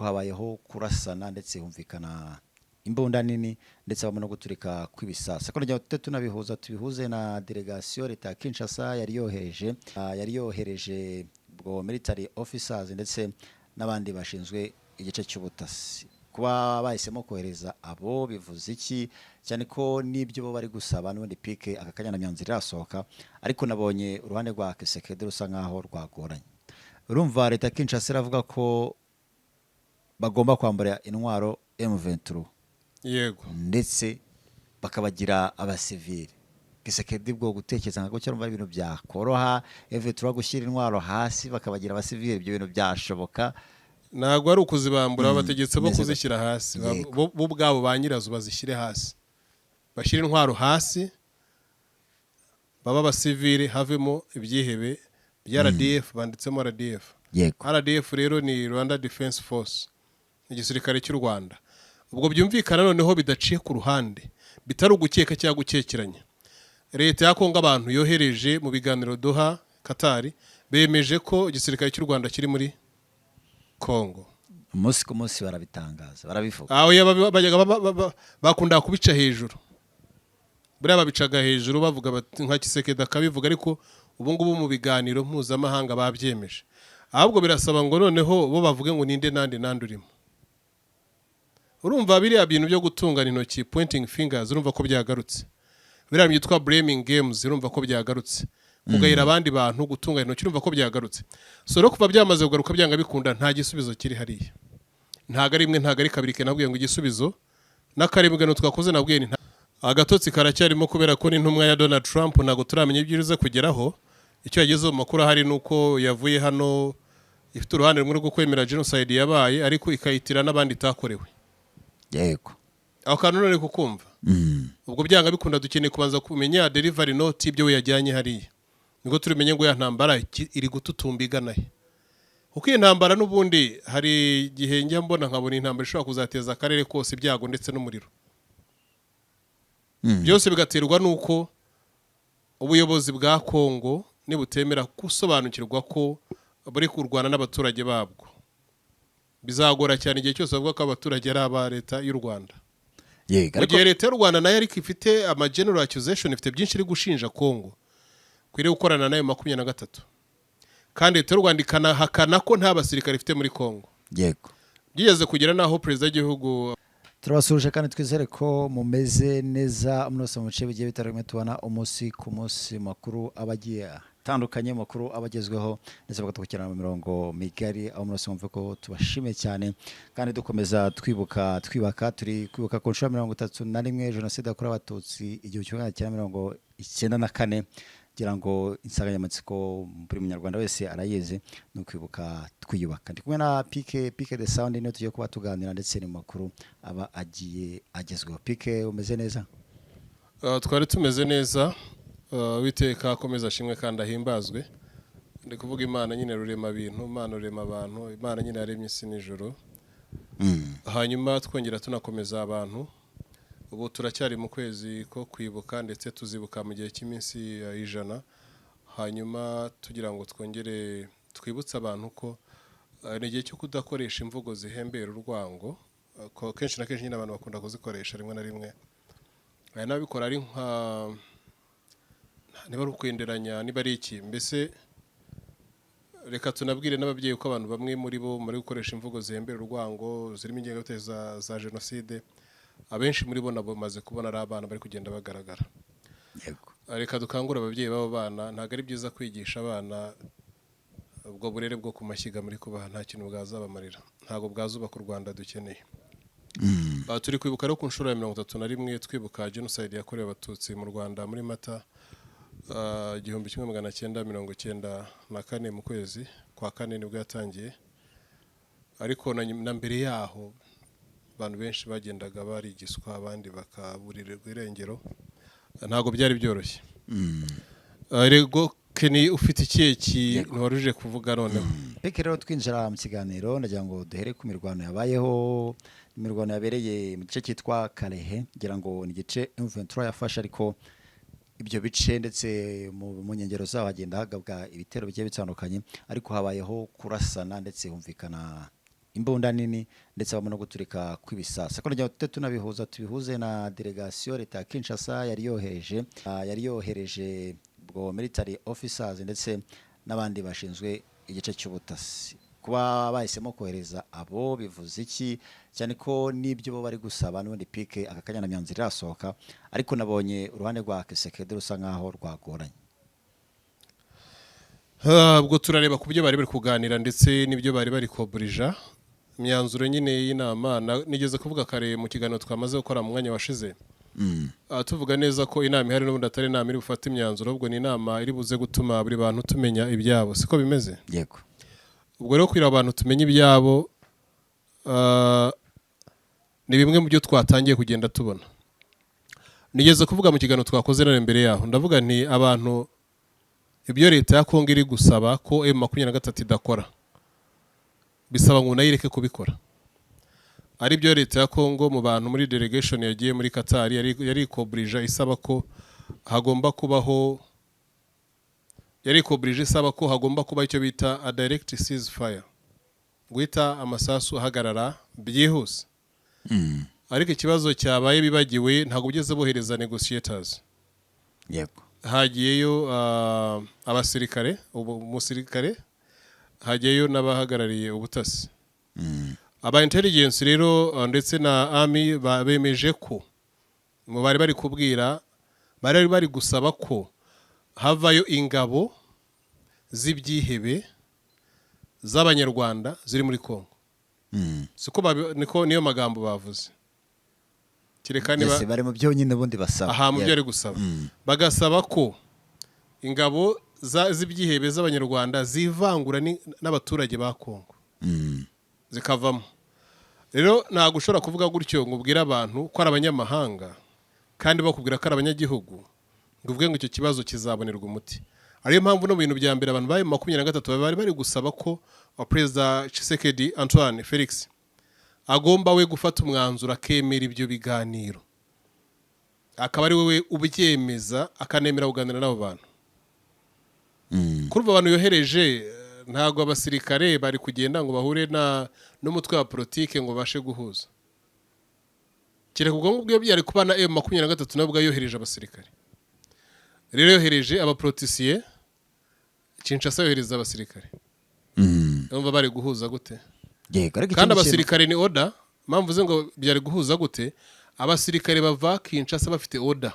ariko habayeho kurasana ndetse humvikana imbunda nini ndetse bamwe no guturika kw'ibisasa ko njye tunabihuza tubihuze na delegation leta ya Kinshasa yari yohereje bwo military officers ndetse n'abandi bashinzwe igice cy'ubutasi kuba bahisemo kohereza abo bivuze iki cyane ko nibyo bo bari gusaba n'ubundi pike akakanya na myanzira irasohoka ariko nabonye uruhande rwa Kisekedi rusa nkaho rwagoranye urumva leta ya Kinshasa iravuga ko bagomba kwambara intwaro M23 yego ndetse bakabagira abasivili Kisekedi bwo gutekereza nko cyarumva ibintu byakoroha M23 gushyira intwaro hasi bakabagira abasivili ibyo bintu byashoboka ntabwo ari ukuzibambura abategetse bo kuzishyira hasi bo ubwabo ba nyirazo bazishyire hasi bashyira intwaro hasi baba abasivili havemo ibyihebe bya RDF banditsemo RDF RDF rero ni Rwanda Defense Force igisirikare cy'u Rwanda ubwo byumvikana noneho bidaciye ku ruhande bitari ugukeka cyangwa gukekeranya leta ya Kongo abantu yohereje mu biganiro Doha Qatar bemeje ko igisirikare cy'u Rwanda kiri muri Kongo umunsi ku munsi barabitangaza barabivuga aho bakunda kubica hejuru buriya babicaga hejuru bavuga nka Kisekedi akabivuga ariko ubu ngubu mu biganiro mpuzamahanga babyemeje ahubwo birasaba ngo noneho bo bavuge ngo ninde nande urimo urumva biriya bintu byo gutungana intoki pointing fingers urumva ko byagarutse biriya byitwa blaming games urumva ko byagarutse kugayira abandi bantu gutungana intoki urumva ko byagarutse so rero kuva byamaze kugaruka byanga bikunda nta gisubizo kiri hariya ntago ari imwe ntago ari kabiri nabwiye ngo igisubizo n'akaribwano twakoze nabwiye ni agatotsi karacyarimo kubera ko n'intumwa ya Donald Trump ntago turamenye ibyiruze kugeraho icyo yagezeho makuru hari nuko yavuye hano ifite uruhande rumwe rwo kwemera genocide yabaye ariko ikayitira n'abandi itakorewe yego aho kantu none kukumva ubwo byanga bikunda dukeneye kubanza kumenya delivery note ibyo we yajyanye hariya niko turimenye ngo ya ntambara iri gututumbigana he uko intambara n'ubundi hari gihe njya mbona nkabona intambara ishobora kuzateza akarere kose ibyago ndetse n'umuriro byose bigaterwa nuko ubuyobozi bwa Kongo nibutemera gusobanukirwa ko bari kurwana n'abaturage babwo bizagora cyane igihe cyose bavuga ko abaturage ari aba leta y'u Rwanda mu gihe leta y'u Rwanda nayo ariko ifite ama general accusation ifite byinshi iri gushinja Kongo kwiriye gukorana nayo 23 kandi leta y'u Rwanda ikanahakana ko nta basirikare ifite muri Kongo yego byigeze kugera naho president w'igihugu turabasuje kandi twizere ko mumeze neza munose mu bice bigiye bitarimo tubona umunsi ku munsi makuru abagiye tandukanye makuru abagezweho ndetse bakatukirana mu mirongo migari aho munose mwumve ko tubashime cyane kandi dukomeza twibaka turi kwibuka ku nshuro 31 jenoside yakorewe abatutsi igihe cy'umwaka 1994 kugira ngo insanganyamatsiko buri munyarwanda wese arayizi no kwibuka twiyubaka ndi kumwe na Pike the Sound niyo tugiye kuba tuganira ndetse ni makuru aba agiye agezweho Pike umeze neza twari tumeze neza witeka akomeza ashimwe kandi ahimbazwe ndi kuvuga Imana nyine rurema bintu Imana rurema abantu Imana nyine yaremye isi n'ijoro hanyuma twongera tunakomeza abantu ubu turacyari mu kwezi ko kwibuka ndetse tuzibuka mu gihe cy'iminsi 100 hanyuma tugira ngo twongere twibutse abantu ko ni igihe cyo kudakoresha imvugo zihembera urwango ko kenshi na kenshi abantu bakunda kuzikoresha rimwe na rimwe nabikora ari nka niba rukwenderanya niba ari iki mbese reka tunabwire n'ababyeyi ko abantu bamwe muri bo muri gukoresha imvugo zihembera urwango zirimo ingengabitekerezo za genocide abenshi muri bo nabo maze kubona ari abana bari kugenda bagaragara yego reka dukangura ababyeyi babo bana ntago ari byiza kwigisha abana ubwo burere bwo kumashyiga muri kubaha nta kintu bwazabamarira ntago bwazubaka u Rwanda dukeneye turi kwibuka rero ku nshuro ya 31 twibuka genocide yakorewe abatutsi mu Rwanda muri Mata 1994 mu kwezi kwa kane nibwo yatangiye ariko na mbere yaho abantu benshi bagendaga barigiswa abandi bakaburirwa irengero ntago byari byoroshye rego Keni ufite ikihe ntiwaruje kuvuga noneho Peke rero twinjira mu kiganiro ndagira ngo duhere ku mirwano yabayeho imirwano yabereye mu gice cyitwa Kalehe ngira ngo ni gice M23 yafashe ariko ibyo bice ndetse mu nyengero zaho hagenda hagabwa ibitero bigiye bitandukanye ariko habayeho kurasana ndetse humvikana imbunda nini ndetse bamwe no guturika kw'ibisasa. Ko tujya tunabihuza tubihuze na delegation leta ya Kinshasa yari yohereje ubwo military officers ndetse n'abandi bashinzwe igice cy'ubutasi. Kuba bahisemo kohereza abo bivuze iki, cyane ko n'ibyo bo bari gusaba n'ubundi pike akakanya na myanzira irasohoka, ariko nabonye uruhande rwa Kisekedi rusa nkaho rwagoranye. ubwo turareba ku byo bari bari kuganira ndetse n'ibyo bari koburija imyanzuro nyine y'inama. Nigeze kuvuga kare mu kiganiro twamaze gukora mu mwanya washize, tuvuga neza ko inama ihari n'ubundi atari inama iri gufata imyanzuro, ahubwo ni inama iri buze gutuma buri bantu tumenya ibyabo, siko bimeze. Yego. Ubwo rero kugira abantu tumenye ibyabo ni bimwe mu byo twatangiye kugenda tubona. Nigeze kuvuga mu kiganiro twakoze none mbere yaho, ndavuga nti abantu ibyo leta ya Kongo iri gusaba ko M23 idakora, bisaba ngo nayireke kubikora. Ari byo leta ya Kongo mu bantu muri delegation yagiye muri Qatar yari kobrija isaba ko hagomba kubaho icyo bita a direct ceasefire, guhita amasasu ahagarara byihuse. Ariko ikibazo cyabaye bibagiwe, ntabwo ugeze bohereza negotiators. Yego. Hagiyeyo abasirikare, umusirikare hagiyeyo n'abahagarariye ubutasi. Aba intelligence rero ndetse na army bemeje ko mu bari kubwira, bari gusaba ko havayo ingabo z'ibyihebe z'abanyarwanda ziri muri Kongo. Siko niyo magambo bavuze. Kireka niba bari mu byo nyine bundi basaba. Aha mu byo ari gusaba. Bagasaba ko ingabo z'ibyihebe z'abanyarwanda zivangura n'abaturage ba Kongo. Zikavamo. Rero ntabwo ushobora kuvuga gutyo ngo ubwire abantu ko ari abanyamahanga kandi bakubwira ko ari abanyagihugu, ngo uvuge ngo icyo kibazo kizabonerwa umuti. Ariyo mpamvu no mu bintu bya mbere abantu baye 23 bari gusaba ko Perezida Tshisekedi Antoine Felix agomba we gufata umwanzuro akemera ibyo biganiro, akaba ari we ubyemeza akanemera kuganira n'abo bantu. Kurva abantu yohereje, ntago abasirikare bari kugenda ngo bahure n'umutwe wa politike ngo bashe guhuza. Kireka ubwo ngubwo byari kuba na M23 nabwo yohereje abasirikare. Rero yohereje abaprotisiye, Kinshasa yohereza abasirikare. Umva bari guhuza gute? Kandi abasirikare ni order, mpamvu ze ngo byari guhuza gute? Abasirikare bava Kinshasa bafite order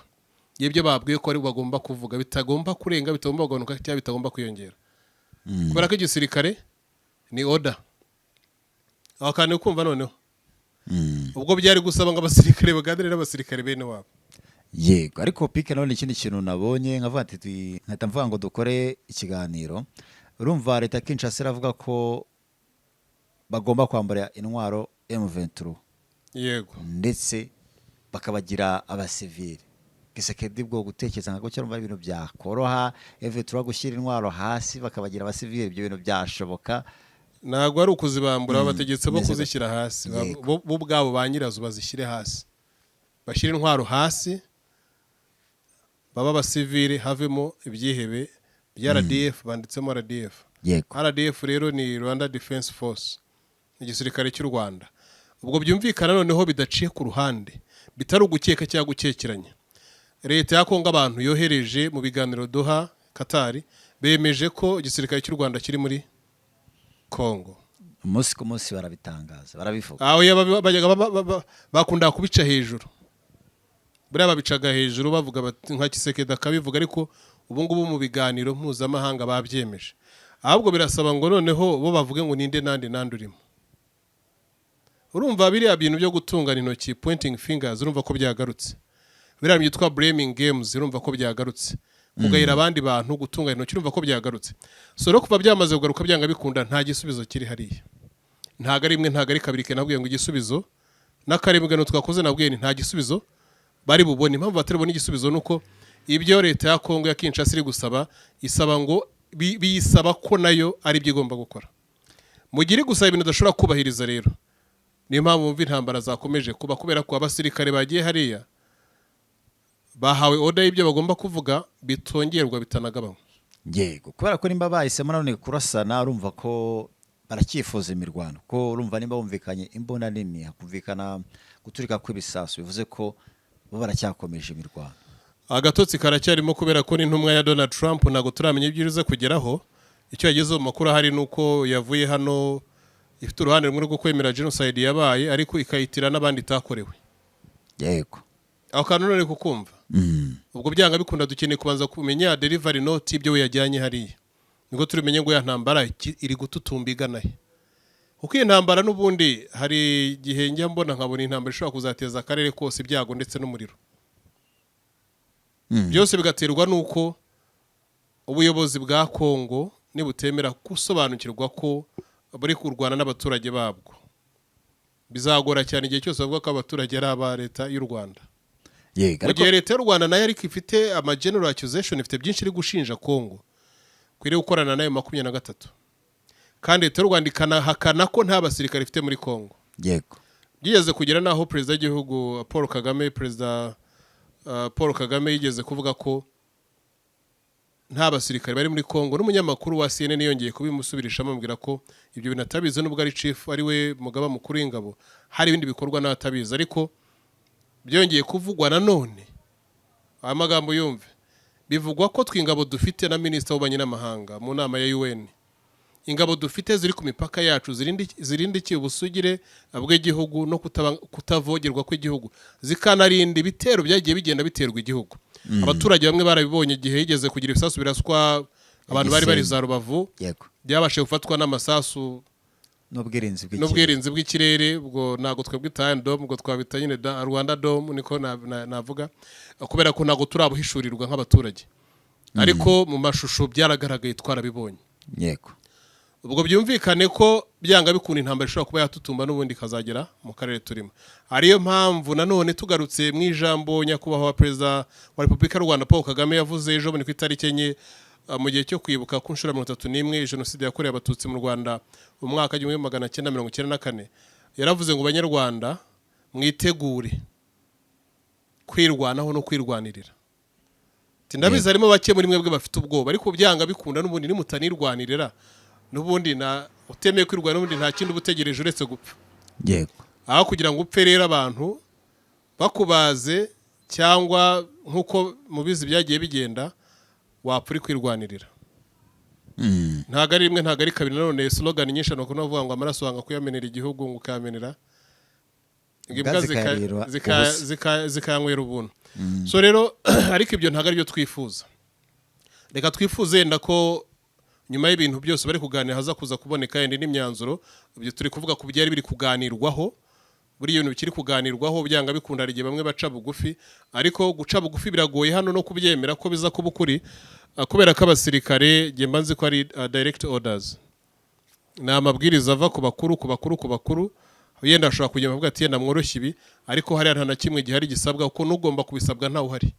y'ibyo babwiye ko ari bagomba kuvuga, bitagomba kurenga, bitagomba kugabanuka cyangwa bitagomba kwiyongera. Kubera ko igisirikare ni order. Aho kandi ukumva noneho ubwo byari gusaba ngo abasirikare baganire n'abasirikare bene wabo. Yego, ariko pike none ikindi kintu nabonye nkavuga ati nkahita mvuga ngo dukore ikiganiro. Urumva leta Kinshasa iravuga ko bagomba kwambara intwaro M23. Yego. Ndetse bakabagira abasivili. Kisekedi bwo gutekereza nkago cyarumva ibintu byakoroha, M23 gushyira intwaro hasi bakabagira abasivili, ibyo bintu byashoboka. Ntabwo ari ukuzibambura, abategetse bo kuzishyira hasi, bo ubwabo banyirazo bazishyire hasi, bashyira intwaro hasi, baba abasivili, havemo ibyihebe bya RDF, banditsemo RDF. RDF rero ni Rwanda Defense Force, igisirikare cy'u Rwanda. Ubwo byumvikana noneho bidaciye ku ruhande, bitari ugukeka cyangwa gukekeranya. Leta ya Kongo abantu yohereje mu biganiro Doha Qatar bemeje ko igisirikare cy'u Rwanda kiri muri Kongo. Umunsi ku munsi barabitangaza, barabivuga. Aho bakunda kubica hejuru. Buriya babicaga hejuru bavuga nka Kisekedi akabivuga, ariko ubu ngubu mu biganiro mpuzamahanga babyemeje. Ahubwo birasaba ngo noneho bo bavuge ngo ninde nande urimo. Urumva biriya bintu byo gutungana intoki, pointing fingers, urumva ko byagarutse. Biriya byitwa blaming games, urumva ko byagarutse. Kugayira abandi bantu, gutungana intoki, urumva ko byagarutse. So no kuva byamaze kugaruka byanga bikunda, nta gisubizo kiri hariya. Ntago ari imwe, ntago ari kabiri, nabwiye ngo igisubizo n'akaremugano twakoze, nabwiye nta gisubizo bari bubone. Impamvu bataribona igisubizo nuko ibyo leta ya Kongo ya Kinshasa iri gusaba, isaba ngo biyisaba ko nayo ari byo igomba gukora. Mugire gusaba ibintu udashobora kubahiriza rero. Niyo mpamvu mvi intambara zakomeje kuba, kubera ko abasirikare bagiye hariya bahawe order y'ibyo bagomba kuvuga, bitongerwa bitanagabanywa. Yego, kubera ko nimba bahisemo none kurasana, urumva ko baracyifuza imirwano ko urumva nimba bumvikanye imbunda nini hakumvikana guturika kw'ibisasu bivuze ko bo baracyakomeje imirwano. Agatotsi karacyarimo kubera ko n'intumwa ya Donald Trump ntago turamenya ibyiruze kugeraho. Icyo yagize mu makuru hari nuko yavuye hano ifite uruhande rumwe rwo kwemera genocide yabaye ariko ikayitira n'abandi itakorewe. Yego. Aho kantu none kukumva. Ubwo byanga bikunda dukeneye kubanza kumenya delivery note ibyo we yajyanye hariya. Niko turimenye ngo ya ntambara iri gututumbigana he. Uko iyi ntambara n'ubundi hari igihe njya mbona nkabona intambara ishobora kuzateza akarere kose ibyago ndetse n'umuriro. Byose bigaterwa nuko ubuyobozi bwa Kongo nibutemera gusobanukirwa ko buri kurwana n'abaturage babwo. Bizagora cyane igihe cyose bavuga ko abaturage ari aba leta y'u Rwanda. Yego. Ariko leta y'u Rwanda nayo ariko ifite ama general accusation, ifite byinshi iri gushinja Kongo. Kwiriye gukorana nayo 23. Kandi leta y'u Rwanda ikanahakana ko nta basirikare ifite muri Kongo. Yego. Byigeze kugera naho perezida w'igihugu Paul Kagame yigeze kuvuga ko nta basirikare bari muri Kongo, n'umunyamakuru wa CNN yongeye kubimusubirishamo amubwira ko ibyo bintu atabizi n'ubwo ari chief ari we mugaba mukuru w'ingabo, hari ibindi bikorwa n'atabizi. Ariko byongeye kuvugwa nanone amagambo yumve, bivugwa ko twingabo dufite na minister w'ububanyi n'amahanga mu nama ya UN, ingabo dufite ziri ku mipaka yacu zirindi ubusugire bw'igihugu no kutavogerwa kw'igihugu, zikanarinda ibitero byagiye bigenda biterwa igihugu. Abaturage bamwe barabibonye igihe yigeze kugira ibisasu biraswa abantu bari bari za Rubavu. Yego. Byabashe gufatwa n'amasasu n'ubwirinzi bw'ikirere. Ubwo nago twebwe Iron Dome, ubwo twabita nyine Rwanda Dome niko navuga, kubera ko nago turabuhishurirwa nk'abaturage. Ariko mu mashusho byaragaragaye twarabibonye. Yego. Ubwo byumvikane ko byanga bikunda intambara ishobora kuba yatutumba n'ubundi kazagera mu karere turimo. Ariyo mpamvu nanone tugarutse mu ijambo nyakubahwa perezida wa Repubulika y'u Rwanda Paul Kagame yavuze ejo ku itariki 4 mu gihe cyo kwibuka ku nshuro 31 jenoside yakorewe abatutsi mu Rwanda mu mwaka 1994. Yaravuze ngo Banyarwanda mwitegure kwirwanaho no kwirwanirira. Tindabiza harimo bake muri mwebwe bafite ubwoba, ariko byanga bikunda n'ubundi nimutanirwanirira n'ubundi na utemeye kwirwana n'ubundi nta kindi ubutegereje uretse gupfa. Yego. Aho kugira ngo upfe rero abantu bakubaze cyangwa nkuko mubizi byagiye bigenda wapfuri kwirwanirira. Ntago ari rimwe ntago ari kabiri, nanone slogan nyinshi no kuvuga ngo amaraso wanga kuyamenera igihugu ngo ukamenera imbwa zikanywera ubuntu. So rero ariko ibyo ntago ari byo twifuza. Reka twifuze yenda ko nyuma y'ibintu byose bari kuganira haza kuza kuboneka yenda n'imyanzuro. Ibyo turi kuvuga ku byari biri kuganirwaho, buri ibintu bikiri kuganirwaho byanga bikunda ari bamwe baca bugufi, ariko guca bugufi biragoye hano no kubyemera ko biza kuba ukuri, kubera ko abasirikare gemba nzi ko ari direct orders, ni amabwiriza ava ku bakuru yenda ashobora kujya bavuga ati yenda mworoshye ibi, ariko hari nta na kimwe gihari gisabwa uko n'ugomba kubisabwa ntawe uhari.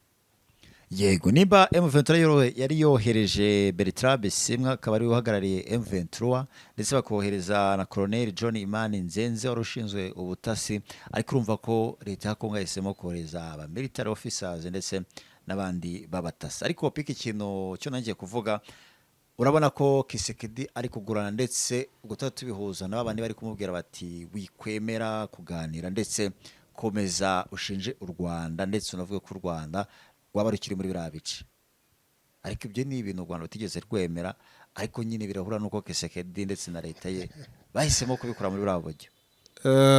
Yego. Nimba M23 yari yohereje Bertrand Bisimwa akaba ari uhagarariye M23 ndetse bakohereza na Colonel John Imani Nzenze wari ushinzwe ubutasi, ariko urumva ko leta ya Kongo yahisemo kohereza aba military officers ndetse n'abandi babatasi. Ariko piki ikintu cyo nangiye kuvuga, urabona ko Kisekedi ari kugurana ndetse gutatu bihuza n'abandi bari kumubwira bati wikwemera kuganira ndetse komeza ushinje u Rwanda ndetse unavuga ko u Rwanda waba rukiri muri birabice. Ariko ibyo ni ibintu u Rwanda rutigeze rwemera, ariko nyine birahura nuko Kisekedi ndetse na leta ye bahisemo kubikora muri biraboge.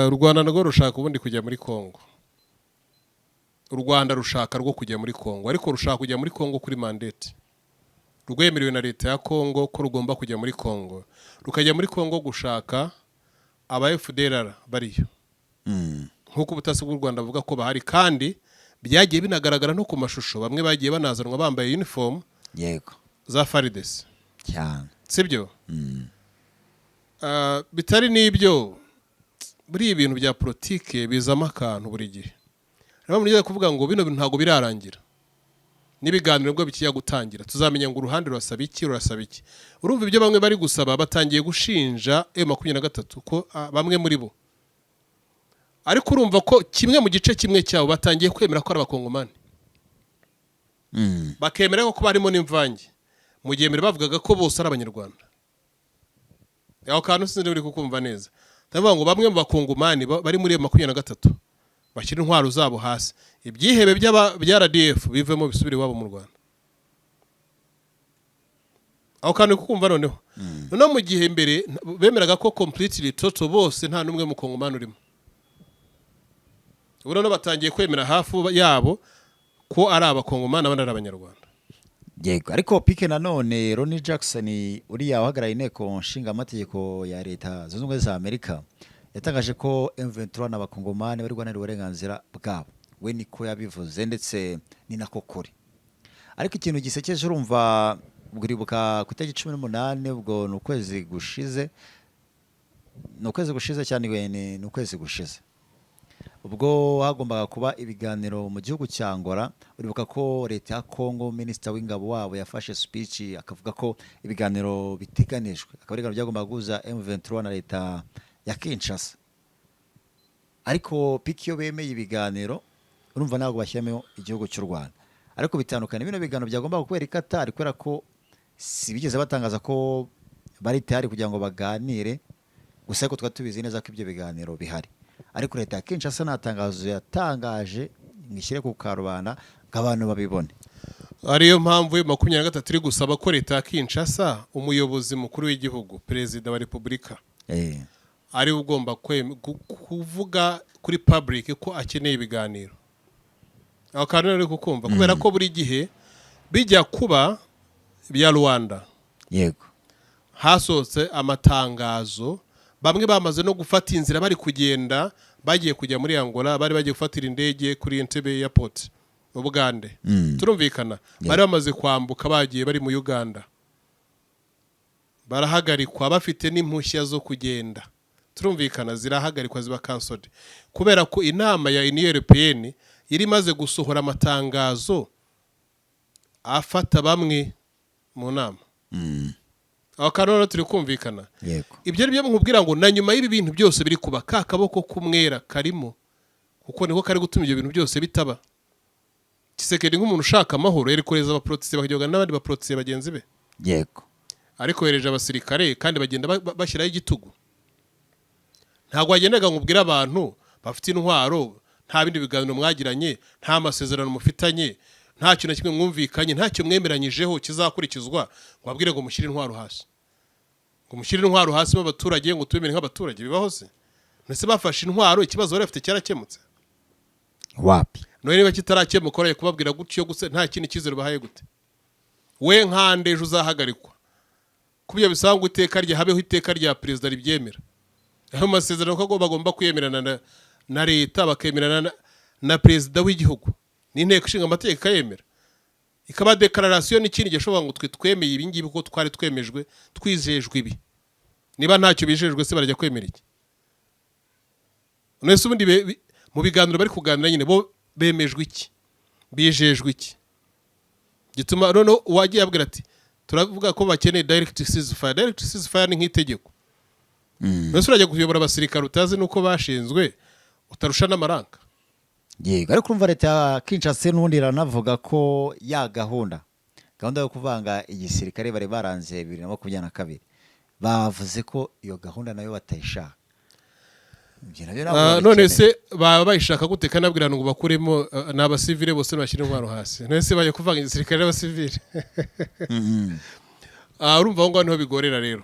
U Rwanda narwo rushaka ubundi kujya muri Kongo. U Rwanda rushaka rwo kujya muri Kongo, ariko rushaka kujya muri Kongo kuri mandate. Rwemerewe na leta ya Kongo ko rugomba kujya muri Kongo. Rukajya muri Kongo gushaka aba FDLR bariyo. Nkuko ubutasi bw'u Rwanda buvuga ko bahari, kandi byagiye binagaragara no ku mashusho bamwe bagiye banazanwa bambaye uniform. Yego. Za FARDC cyane, sibyo? Bitari n'ibyo, buri ibintu bya politike bizama akantu buri gihe. Rero muri kuvuga ngo bino bintu ntago birarangira, n'ibiganiro bwo bikiya gutangira tuzamenya ngo uruhande rurasaba iki. Urumva ibyo bamwe bari gusaba, batangiye gushinja M23 ko bamwe muri bo, ariko urumva ko kimwe mu gice kimwe cyabo batangiye kwemera ko ari abakongomani. Bakemera ko barimo n'imvange, mu gihe mbere bavugaga ko bose ari abanyarwanda. aho kantu sinzi uri kukumva neza. Ndavuga ngo bamwe mu bakongomani bari muri 23 bashyira intwaro zabo hasi, ibyihebe bya RDF bivemo bisubire iwabo mu Rwanda. Aho kantu kukumva noneho no mu gihe mbere bemeraga ko completely total bose nta numwe mu kongomani urimo. Ubu none batangiye kwemera hafu yabo ko ari abakongomani abandi ari abanyarwanda. Yego, ariko pike nanone Ronnie Jackson uriya uhagarariye inteko nshinga amategeko ya leta zunze ubumwe za Amerika yatangaje ko M23 n'abakongomani bari guhanira uburenganzira bwabo. We niko yabivuze ndetse ni nako kuri. Ariko ikintu gisekeje urumva buribuka ku itariki 18 ubwo n'ukwezi gushize cyane ni ukwezi gushize. Ubwo hagombaga kuba ibiganiro mu gihugu cya Angola, uribuka ko leta ya Kongo minister w'ingabo wabo yafashe speech akavuga ko ibiganiro biteganijwe, akaba ibiganiro byagombaga guhuza M23 na leta ya Kinshasa. Ariko pikiyo bemeye ibiganiro urumva ntabwo bashyiramo igihugu cy'u Rwanda. Ariko bitandukanye bino biganiro byagombaga kubera i Qatar kubera ko si bigeze batangaza ko bari tayari kugira ngo baganire, gusa ariko twatubizi neza ko ibyo biganiro bihari. Ariko leta ya Kinshasa natangazo yatangaje ngishyire ku karubanda abantu babibone. Ariyo mpamvu 23 iri gusaba ko leta ya Kinshasa umuyobozi mukuru w'igihugu perezida wa Repubulika ari ugomba kuvuga kuri public ko akeneye ibiganiro. Aho kandi ari kukumva kubera ko buri gihe bijya kuba bya Rwanda. Yego. Hasotse amatangazo, bamwe bamaze no gufata inzira bari kugenda bagiye kujya muri Angola, bari bagiye gufatira indege kuri Entebbe Airport mu Bugande. Turumvikana bari bamaze kwambuka bagiye bari mu Uganda, barahagarikwa bafite n'impushya zo kugenda. Turumvikana zirahagarikwa ziba cancelled kubera ko inama ya Union Européenne yari maze gusohora amatangazo afata bamwe mu nama. Aho kanone turi kumvikana. Yego. Ibyo ari byo nkubwira ngo na nyuma y'ibi bintu byose biri kuba kakaboko kumwera karimo, kuko niko kari gutuma ibyo bintu byose bitaba. Kisekedi nk'umuntu ushaka amahoro yari koreza abaproteste bakajyogana n'abandi baproteste bagenzi be. Yego. Ariko yereje abasirikare kandi bagenda bashyiraho igitugu. Ntabwo wagendaga nkubwira abantu bafite intwaro, nta bindi biganiro mwagiranye, nta masezerano mufitanye, nta kintu kimwe mwumvikanye, nta cyo mwemeranyijeho kizakurikizwa, ngo abwire ngo mushyire intwaro hasi. Ngo mushyire intwaro hasi mu baturage ngo tubemere nk'abaturage bibaho se. Nese bafashe intwaro ikibazo bari bafite cyarakemutse. Wapi? None niba kitarakemuka oraye kubabwira gutyo gusa nta kintu kizero bahaye gute. We nkande ejo uzahagarikwa. Kubyo bisanga iteka rya habeho iteka rya president ribyemera. Aho masezerano ko bagomba kwemerana na leta bakemerana na president w'igihugu. Ni inteko ishinga amategeko yemera. Ikaba declaration n'ikindi gishobora ngo twemeye ibi ngibi ko twari twemejwe twizejwe ibi. Niba ntacyo bijejwe se barajya kwemera iki? None se ubundi mu biganiro bari kuganira nyine bo bemejwe iki? Bijejwe iki? Gituma none wagiye abwira ati turavuga ko bakeneye direct ceasefire. Direct ceasefire ni nk'itegeko. Nese urajya kuyobora abasirikare utazi nuko bashinzwe utarusha n'amaranga. Yego, ariko urumva leta ya Kinshasa n'ubundi iranavuga ko ya gahunda yo kuvanga igisirikare bari baranze 2022 bavuze ko iyo gahunda nayo batayishaka. None se baba bayishaka gute kanabwirana ngo bakuremo n'abasivile bose bashyira intwaro hasi? None se baje kuvanga igisirikare n'abasivile? Urumva ngo niho bigorera rero.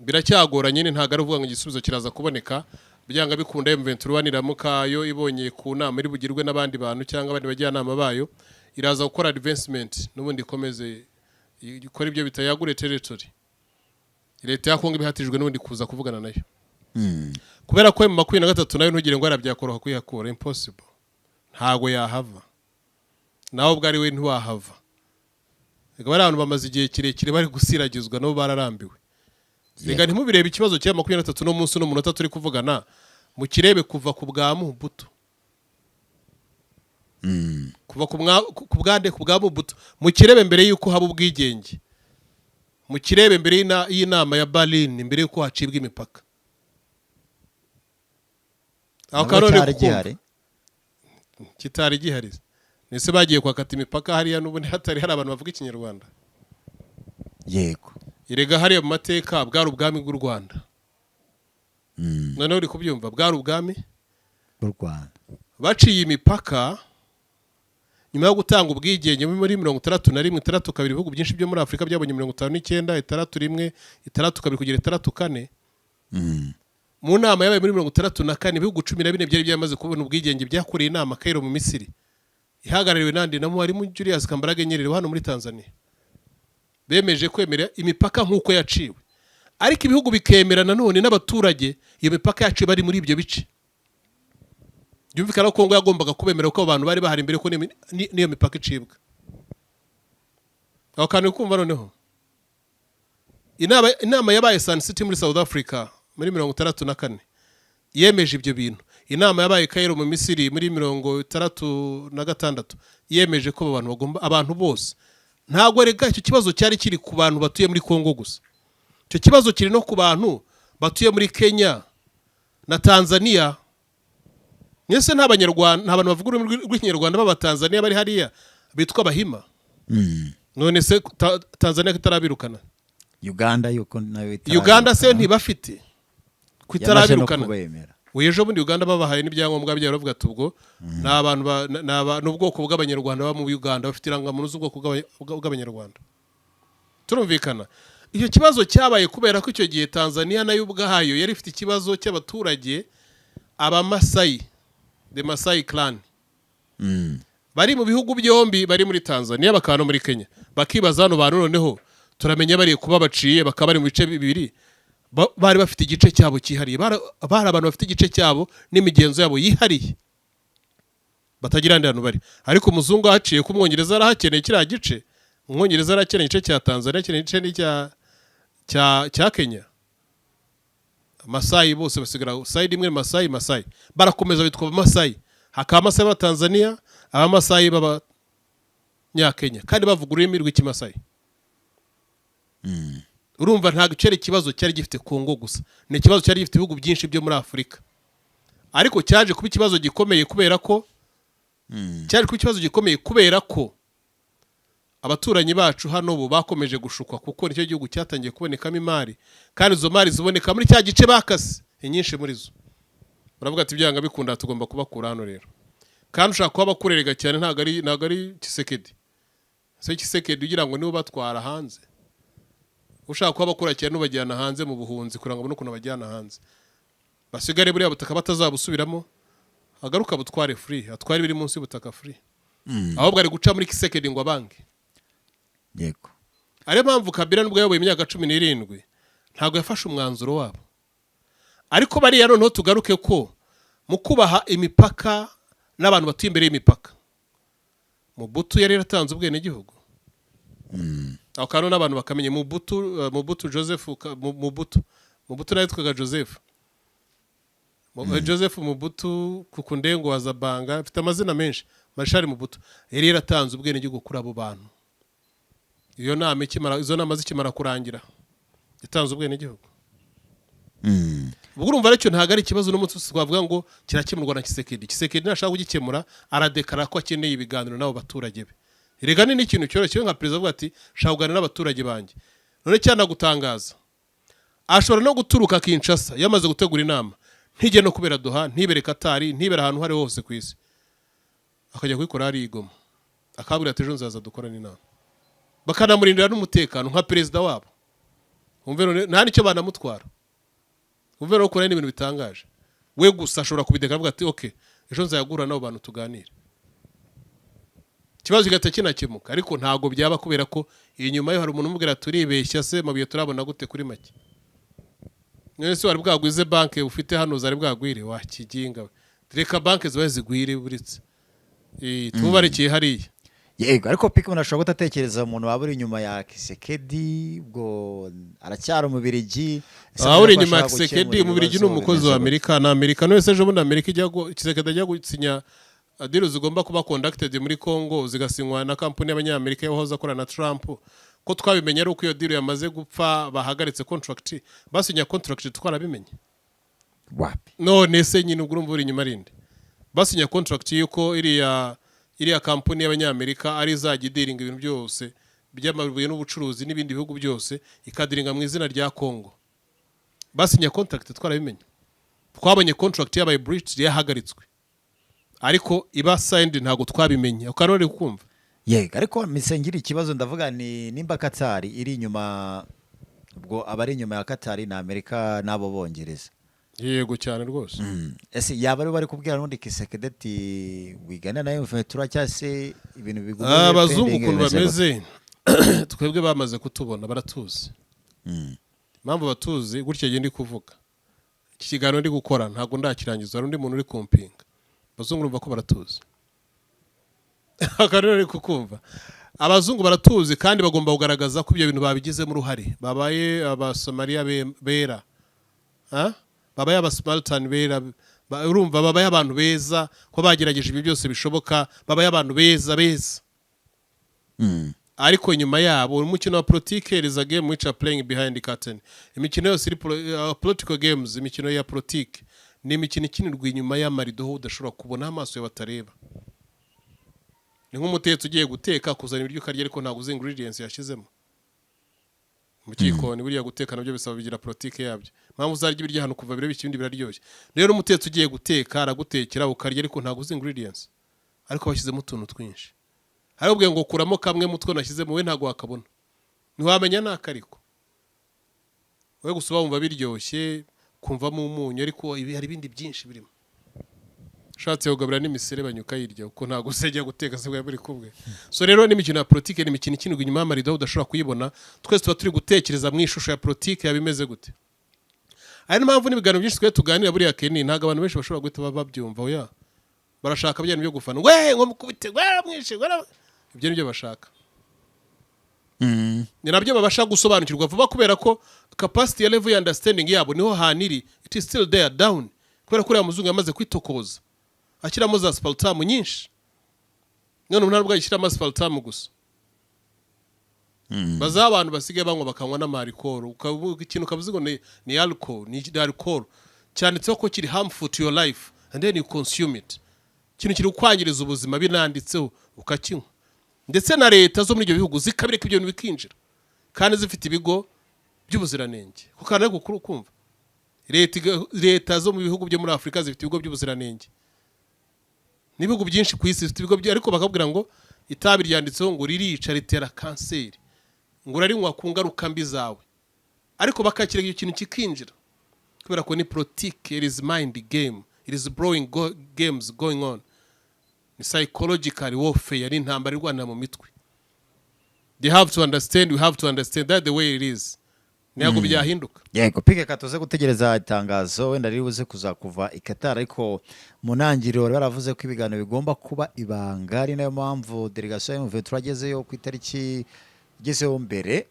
Biracyagora nyine ntago ari uvuga ngo igisubizo kiraza kuboneka. Byanga bikunda M23 niramukayo ibonye ku nama iri bugirwe n'abandi bantu cyangwa abandi bagiye nama bayo iraza gukora advancement n'ubundi ikomeze ikora ibyo bitayagure territory. Leta ya Kongo ibihatijwe n'ubundi kuza kuvugana nayo. Kubera ko M23 nayo ntugire ngo arabyakoroha kuyakora impossible. Ntago yahava. Naho ubwo ari we ntiwahava. Ega bari abantu bamaze igihe kirekire bari gusiragizwa nabo bararambiwe. Rega ntimubirebe ikibazo cya 23 no munsi no munota turi kuvugana mu kirebe kuva ku bwa Mobutu. Kuva ku bwande ku bwa Mobutu mu kirebe mbere yuko haba ubwigenge. Mu kirebe mbere y'inama ya Berlin mbere yuko hacibwa imipaka. Aho kanone kitari gihari. Nese bagiye kwakata imipaka hariya n'ubundi hatari hari abantu bavuga ikinyarwanda. Yego. irega hariya mu mateka bwari ubwami bw'u Rwanda. Noneho uri kubyumva bwari ubwami bw'u Rwanda. Baciye imipaka nyuma yo gutanga ubwigenge muri 61 62 ibihugu byinshi byo muri Afrika byabonye 59 61 62 kugera 64. Mu nama yabaye muri 64 ibihugu 14 byari byamaze kubona ubwigenge byakoreye inama Cairo mu Misiri ihagarariwe nandi namo harimo Julius Kambarage Nyerere hano muri Tanzania. Bemeje kwemera imipaka nkuko yaciwe, ariko ibihugu bikemera nanone n'abaturage iyo mipaka yaciwe bari muri ibyo bice. Byumvikana ko Kongo yagombaga kubemera ko abantu bari bahari imbere ko niyo mipaka icibwa. Aho kandi kumva noneho inama yabaye Sun City muri South Africa muri 64 yemeje ibyo bintu. Inama yabaye Cairo mu Misiri muri 66 yemeje ko abantu bagomba abantu bose. Ntago rega icyo kibazo cyari kiri ku bantu batuye muri Kongo gusa. Icyo kibazo kiri no ku bantu batuye muri Kenya na Tanzania. Nese n'abanyarwanda n'abantu bavuga ururimi rw'ikinyarwanda b'abatanzania bari hariya bitwa Bahima. None se Tanzania kitarabirukana. Uganda yuko nayo itarabirukana. Uganda se ntibafite kwitarabirukana. Uyejo muri Uganda babahaye n'ibyangombwa byabo bavuga tubwo n'abantu n'ubwoko bw'abanyarwanda ba mu Uganda bafite irangamuntu z'ubwoko bw'abanyarwanda. Turumvikana. Icyo kibazo cyabaye kubera ko icyo gihe Tanzania nayo ubwahayo yari ifite ikibazo cy'abaturage Abamasai, the Masai clan. Bari mu bihugu byombi, bari muri Tanzania bakano muri Kenya. Bakibaza hano bantu noneho turamenya bari kuba baciye bakabari mu bice bibiri. Bari bafite igice cyabo cyihariye. Bari abantu bafite igice cyabo n'imigenzo yabo yihariye. Batagira ndano bari. Ariko umuzungu ahaciye ku Mwongereza arahakeneye kiriya gice. Umwongereza arakeneye igice cya Tanzania, akeneye igice cya Kenya. Masai bose basigara side imwe Masai barakomeza bitwa Masai. Hakaba Masai ba Tanzania, aba Masai baba Nyakenya kandi bavuga ururimi rw'ikimasai. Urumva nta gicere kibazo cyari gifite Kongo gusa, ni kibazo cyari gifite ibihugu byinshi byo muri Afrika. Ariko cyaje kuba ikibazo gikomeye kubera ko abaturanyi bacu hano bo bakomeje gushukwa kuko nicyo gihugu cyatangiye kubonekamo imari, kandi izo mari ziboneka muri cya gice bakase inyinshi muri zo. Baravuga ati byanga bikunda tugomba kubakura hano rero. Kandi ushaka kuba bakurerega cyane ntago ari Kisekedi. Se Kisekedi ugira ngo nibo batwara hanze. Ushaka kuba bakura cyane n'ubajyana hanze mu buhunzi kuranga ngo nuko bajyana hanze. Basigare buri abutaka batazabusubiramo. Agaruka butware free, atware biri munsi y'ubutaka free. Ahubwo ari guca muri Kisekedi ngo abange. Yego. Ari mpamvu Kabila nubwo yaboye imyaka 17 ntago yafashe umwanzuro wabo. Ariko bari yano no tugaruke ko mu kubaha imipaka n'abantu batuye imbere y'imipaka. Mobutu yari yaratanze ubwene gihugu. Aho kano n'abantu bakamenye Mobutu Joseph Mobutu nayitwaga Joseph. Joseph Mobutu Kukundengo wa Zabanga afite amazina menshi. Marshal Mobutu yari yaratanze ubwene gihugu kuri abo bantu. Iyo nama izo nama zikimara kurangira yatanze ubwene gihugu. Urumva aricyo ntago ari ikibazo n'umunsi twavuga ngo kirakemurwa na Kisekedi. Kisekedi nashaka kugikemura aradekara ko akeneye ibiganiro nabo baturage be. Iregane n'ikintu cyoroshye nka president avuga ati shaka kuganira n'abaturage banjye. None cyana gutangaza. Ashobora no guturuka Kinshasa yamaze gutegura inama. Ntije no kubera Doha, ntibere Katari, ntibere ahantu hari hose ku isi. Akajya kwikora ari igoma. Akabwira ati ejo nzaza dukora n'inama. Bakanamurindira n'umutekano nka president wabo. Umve nta nicyo banamutwara. Umve no kora n'ibintu bitangaje. We gusa ashobora kubideka avuga ati okay, ejo nzayagura nabo bantu tuganira. Kibazo gata kinakemuka ariko ntago byaba kubera ko inyuma yo hari umuntu umubwira turibeshya se mabuye turabona gute kuri make. Nese wari bwagwize banke ufite hano zari bwagwire wakiginga. Reka banke zibaye zigwire buritse. Tubarekiye hariya. Yego ariko pika unashobora gutatekereza umuntu waburi inyuma ya Kisekedi bwo aracyari umubirigi. Uri inyuma ya Kisekedi umubirigi n'umukozi wa Amerika na Amerika no wese ejo muri Amerika Kisekedi ajya gusinya deal zigomba kuba conducted muri Kongo zigasinywa na kampani y'abanyamerika yahoza akora na Trump. Ko twabimenye ari uko iyo deal yamaze gupfa bahagaritse contract basinya contract twarabimenye. Wapi? None se nyine ubwo urumva uri inyuma rinde. Basinya contract yuko iriya kampani y'abanyamerika ari zagidiringa ibintu byose by'amabuye n'ubucuruzi n'ibindi bihugu byose ikadiringa mu izina rya Congo. Basinye contract twarabimenye. Twabonye contract yabaye breach yahagaritswe. Ariko iba signed ntago twabimenye. Ukarore kumva. Yego, ariko misengiri ikibazo ndavuga ni nimba Qatar iri inyuma, ubwo abari inyuma ya Qatar na Amerika nabo bongereza. Yego cyane rwose. Ese yaba bari kubwira n'undi Kisekedi ati wigana nayo mfetura cyase ibintu bigume. Abazungu kuntu bameze twebwe bamaze kutubona baratuzi. Impamvu batuzi gutya giye ndi kuvuga. Iki kiganiro ndi gukora ntago ndakirangiza, undi muntu uri kumpinga. Abazungu urumva ko baratuzi. Akarere kukumva. Abazungu baratuzi kandi bagomba kugaragaza ko ibyo bintu babigizemo uruhare. Babaye abasomalia bera. Babaye abaspartan bera. Urumva babaye abantu beza ko bagerageje ibyo byose bishoboka, babaye abantu beza. Ariko nyuma yabo umukino wa politique is a game which are playing behind the curtain. Imikino yose political games, imikino ya politique ni imikino ikinirwa inyuma y'amarido udashobora kubona amaso y'abatareba. Ni nk'umutetsi ugiye guteka kuzana ibiryo karya ariko ntago uzi ingredients yashizemo. Mu kikoni buriya guteka nabyo bisaba bigira politique yabyo. Mpamvu uzarya ibiryo hano kuva bire bikindi biraryoshye. Rero umutetsi ugiye guteka aragutekera ukarya ariko ntago uzi ingredients. Ariko bashyizemo utuntu twinshi. Harubwiye ngo kuramo kamwe mutwe nashyizemo we ntago wakabona. Ntiwamenya nakariko. We gusuba wumva biryoshye kumva mu umunyu ariko hari ibindi byinshi birimo. Shatse ugabira n'imisere banyuka yirya uko ntago usejya guteka se buri kubwe. So rero n'imikino ya politique n'imikino ikinirwa inyuma y'amarido udashobora kuyibona, twese tuba turi gutekereza mu ishusho ya politique yabimeze gute. Ari mpamvu n'ibiganiro byinshi twe tuganira buri yakeni ntago abantu benshi bashobora guhita babyumva oya. Barashaka byane byo gufana. We ngo mukubite mwishe ibyo nibyo bashaka. Ni nabyo babasha gusobanukirwa vuba kubera ko capacity ya level understanding yabo niho haniri, it is still there down. Kubera ko muzungu yamaze kwitokoza akiramo za aspartame nyinshi. None umuntu arabwa yishyiramo aspartame gusa. Baza abantu basigaye banywa bakanywa n'amarikoro, ukavuga ikintu kavuze ngo ni alcohol, ni alcohol cyanditseho ko kiri harmful to your life and then you consume it. Kintu kiri kwangiriza ubuzima binanditseho ukakinywa. Ndetse na leta zo muri ibyo bihugu zikabireka ibyo bintu bikinjira kandi zifite ibigo by'ubuziranenge. Kuko kandi gukuru kumva leta zo mu bihugu byo muri Afrika zifite ibigo by'ubuziranenge. Nibihugu byinshi ku isi bifite ibigo ariko bakabwira ngo itabi ryanditseho ngo ririca ritera kanseri, ngo urarinywa ku ngaruka mbi zawe, ariko bakakira iyo kintu kikinjira kubera ko ni politique, it is mind game, it is blowing games going on. Ni psychological warfare, ari intambara irwana mu mitwe. They have to understand, we have to understand that the way it is. Nyago byahinduka. Yego, pike katoze gutegereza itangazo wenda ribuze kuzakuva ikatara, ariko munangiriro baravuze ko ibiganiro bigomba kuba ibanga, ari nayo mpamvu delegation y'Umuve turagezeyo ku itariki igezeho mbere,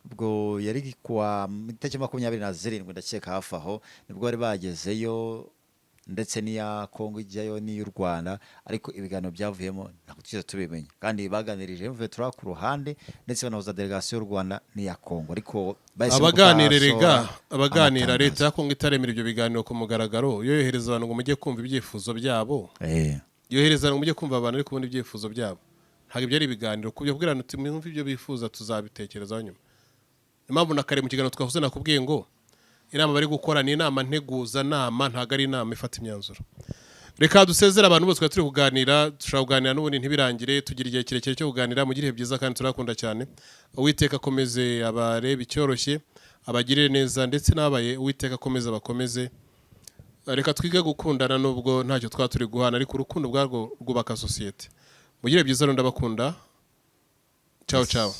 ubwo yari kuwa itariki 27 ndakeka hafi aho nibwo bari bagezeyo, ndetse niya Kongo ijyayo n'iy'u Rwanda, ariko ibiganiro byavuyemo ntabwo tugize tubimenya, kandi baganirije Umuve tura ku ruhande ndetse banahuza delegation y'u Rwanda n'iya Kongo. Ariko abaganira leta ya Kongo itaremera ibyo biganiro ku mugaragaro, yohereza abantu ngo mujye kumva ibyifuzo byabo. Yohereza abantu mujye kumva abantu ariko ubundi ibyifuzo byabo ntabwo ibyo ari ibiganiro, kubyo kubwirana uti mwumva ibyo bifuza tuzabitekerezaho nyuma. Impamvu nakare mu kiganiro twavuze nakubwiye ngo inama bari gukora ni inama nteguza nama, ntago ari inama ifata imyanzuro. Reka dusezera abantu bose turi kuganira, dushaka kuganira n'ubundi ntibirangire, tugira igihe kirekire cyo kuganira, mu gihe byiza kandi turakunda cyane. Uwiteka akomeze abareba icyoroshye, abagirire neza, ndetse n'abaye Uwiteka akomeze bakomeze. Reka twige gukundana nubwo ntacyo twaturi guhana, ariko urukundo bwarwo rwubaka societe. Mu gihe byiza ndabakunda. Ciao ciao.